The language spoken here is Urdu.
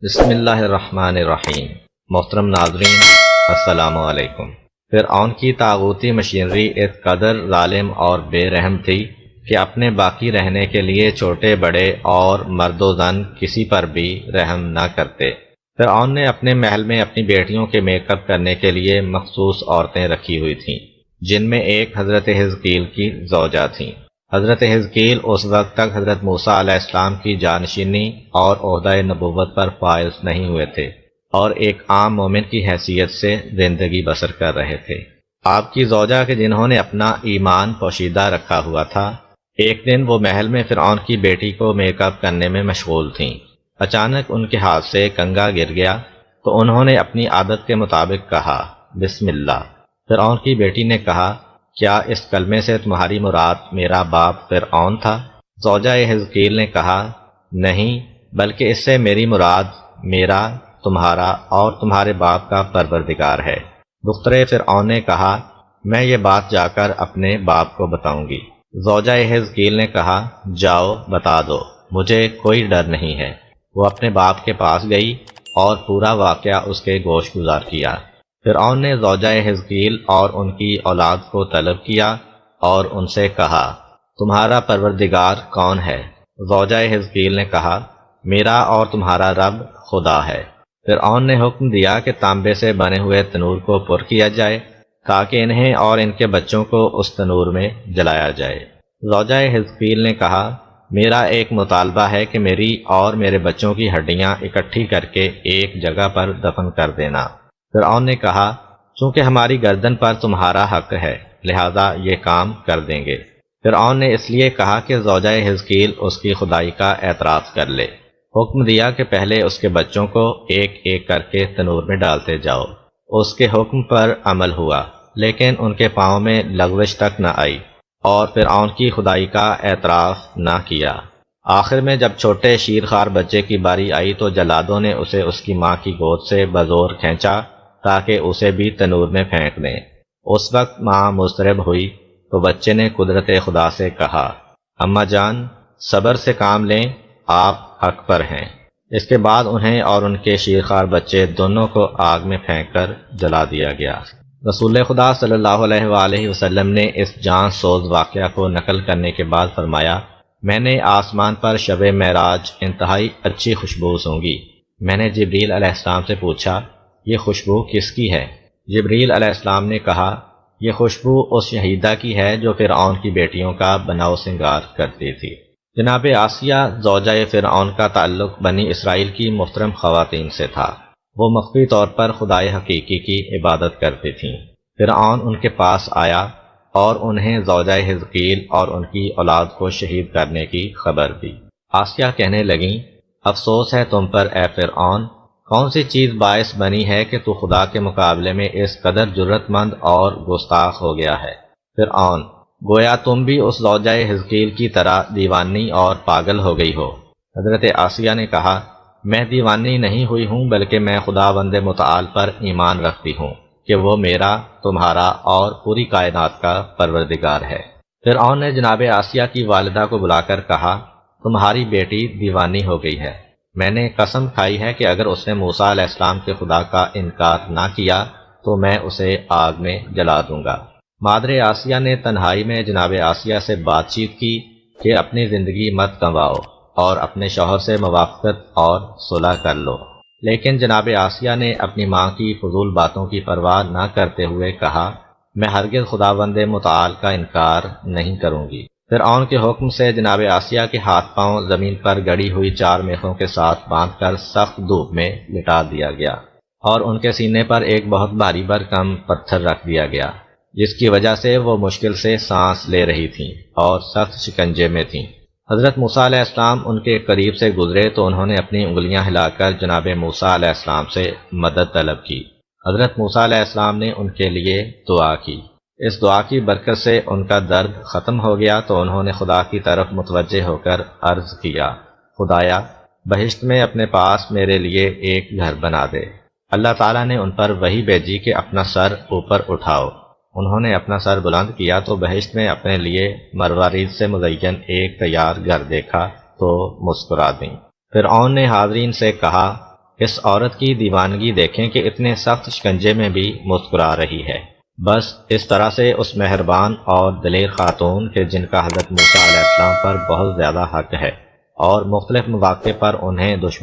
بسم اللہ الرحمن الرحیم۔ محترم ناظرین، السلام علیکم۔ فرعون کی طاغوتی مشینری اس قدر ظالم اور بے رحم تھی کہ اپنے باقی رہنے کے لیے چھوٹے بڑے اور مرد و زن کسی پر بھی رحم نہ کرتے۔ فرعون نے اپنے محل میں اپنی بیٹیوں کے میک اپ کرنے کے لیے مخصوص عورتیں رکھی ہوئی تھیں، جن میں ایک حضرت حزقیل کی زوجہ تھیں۔ حضرت حزقیل اس وقت تک حضرت موسیٰ علیہ السلام کی جانشینی اور عہدہ نبوت پر فائز نہیں ہوئے تھے اور ایک عام مومن کی حیثیت سے زندگی بسر کر رہے تھے۔ آپ کی زوجہ کے جنہوں نے اپنا ایمان پوشیدہ رکھا ہوا تھا، ایک دن وہ محل میں فرعون کی بیٹی کو میک اپ کرنے میں مشغول تھیں۔ اچانک ان کے ہاتھ سے کنگا گر گیا تو انہوں نے اپنی عادت کے مطابق کہا، بسم اللہ۔ فرعون کی بیٹی نے کہا، کیا اس کلمے سے تمہاری مراد میرا باپ فرعون تھا؟ زوجہ حزقیل نے کہا، نہیں، بلکہ اس سے میری مراد میرا، تمہارا اور تمہارے باپ کا پروردگار ہے۔ دختر فرعون نے کہا، میں یہ بات جا کر اپنے باپ کو بتاؤں گی۔ زوجہ حزقیل نے کہا، جاؤ بتا دو، مجھے کوئی ڈر نہیں ہے۔ وہ اپنے باپ کے پاس گئی اور پورا واقعہ اس کے گوش گزار کیا۔ فرعون نے زوجہ حزقیل اور ان کی اولاد کو طلب کیا اور ان سے کہا، تمہارا پروردگار کون ہے؟ زوجہ حزقیل نے کہا، میرا اور تمہارا رب خدا ہے۔ فرعون نے حکم دیا کہ تانبے سے بنے ہوئے تنور کو پر کیا جائے تاکہ انہیں اور ان کے بچوں کو اس تنور میں جلایا جائے۔ زوجہ حزقیل نے کہا، میرا ایک مطالبہ ہے کہ میری اور میرے بچوں کی ہڈیاں اکٹھی کر کے ایک جگہ پر دفن کر دینا۔ فرعون نے کہا، چونکہ ہماری گردن پر تمہارا حق ہے، لہذا یہ کام کر دیں گے۔ فرعون نے اس لیے کہا کہ زوجہ حزقیل اس کی خدائی کا اعتراف کر لے۔ حکم دیا کہ پہلے اس کے بچوں کو ایک ایک کر کے تنور میں ڈالتے جاؤ۔ اس کے حکم پر عمل ہوا، لیکن ان کے پاؤں میں لغزش تک نہ آئی اور فرعون کی خدائی کا اعتراف نہ کیا۔ آخر میں جب چھوٹے شیرخوار بچے کی باری آئی تو جلادوں نے اسے اس کی ماں کی گود سے بزور کھینچا تاکہ اسے بھی تنور میں پھینک دیں۔ اس وقت ماں مضطرب ہوئی تو بچے نے قدرت خدا سے کہا، اماں جان، صبر سے کام لیں، آپ حق پر ہیں۔ اس کے بعد انہیں اور ان کے شیرخوار بچے دونوں کو آگ میں پھینک کر جلا دیا گیا۔ رسول خدا صلی اللہ علیہ وآلہ وسلم نے اس جان سوز واقعہ کو نقل کرنے کے بعد فرمایا، میں نے آسمان پر شب معراج انتہائی اچھی خوشبو سونگی۔ میں نے جبریل علیہ السلام سے پوچھا، یہ خوشبو کس کی ہے؟ جبریل علیہ السلام نے کہا، یہ خوشبو اس شہیدہ کی ہے جو فرعون کی بیٹیوں کا بناؤ سنگار کرتی تھی۔ جناب آسیہ زوجہ فرعون کا تعلق بنی اسرائیل کی محترم خواتین سے تھا۔ وہ مخفی طور پر خدائے حقیقی کی عبادت کرتی تھیں۔ فرعون ان کے پاس آیا اور انہیں زوجہ حزقیل اور ان کی اولاد کو شہید کرنے کی خبر دی۔ آسیہ کہنے لگیں، افسوس ہے تم پر اے فرعون، کون سی چیز باعث بنی ہے کہ تو خدا کے مقابلے میں اس قدر جرت مند اور گستاخ ہو گیا ہے؟ فرعون، گویا تم بھی اس زوجہ حزقیل کی طرح دیوانی اور پاگل ہو گئی ہو۔ حضرت آسیہ نے کہا، میں دیوانی نہیں ہوئی ہوں، بلکہ میں خداوند متعال پر ایمان رکھتی ہوں کہ وہ میرا، تمہارا اور پوری کائنات کا پروردگار ہے۔ فرعون نے جناب آسیہ کی والدہ کو بلا کر کہا، تمہاری بیٹی دیوانی ہو گئی ہے۔ میں نے قسم کھائی ہے کہ اگر اس نے موسیٰ علیہ السلام کے خدا کا انکار نہ کیا تو میں اسے آگ میں جلا دوں گا۔ مادر آسیہ نے تنہائی میں جناب آسیہ سے بات چیت کی کہ اپنی زندگی مت گنواؤ اور اپنے شوہر سے موافقت اور صلح کر لو، لیکن جناب آسیہ نے اپنی ماں کی فضول باتوں کی پرواہ نہ کرتے ہوئے کہا، میں ہرگز خداوند متعال کا انکار نہیں کروں گی۔ فرعون کے حکم سے جناب آسیہ کے ہاتھ پاؤں زمین پر گڑی ہوئی 4 میخوں کے ساتھ باندھ کر سخت دھوپ میں لٹا دیا گیا اور ان کے سینے پر ایک بہت بھاری بھرکم پتھر رکھ دیا گیا، جس کی وجہ سے وہ مشکل سے سانس لے رہی تھیں اور سخت شکنجے میں تھیں۔ حضرت موسیٰ علیہ السلام ان کے قریب سے گزرے تو انہوں نے اپنی انگلیاں ہلا کر جناب موسیٰ علیہ السلام سے مدد طلب کی۔ حضرت موسیٰ علیہ السلام نے ان کے لیے دعا کی۔ اس دعا کی برکت سے ان کا درد ختم ہو گیا تو انہوں نے خدا کی طرف متوجہ ہو کر عرض کیا، خدایا، بہشت میں اپنے پاس میرے لیے ایک گھر بنا دے۔ اللہ تعالیٰ نے ان پر وحی بھیجی کہ اپنا سر اوپر اٹھاؤ۔ انہوں نے اپنا سر بلند کیا تو بہشت میں اپنے لیے مروارید سے مزین ایک تیار گھر دیکھا تو مسکرا دیں۔ فرعون نے حاضرین سے کہا، اس عورت کی دیوانگی دیکھیں کہ اتنے سخت شکنجے میں بھی مسکرا رہی ہے۔ بس اس طرح سے اس مہربان اور دلیر خاتون کہ جن کا حضرت موسیٰ علیہ السلام پر بہت زیادہ حق ہے اور مختلف مواقع پر انہیں دشمن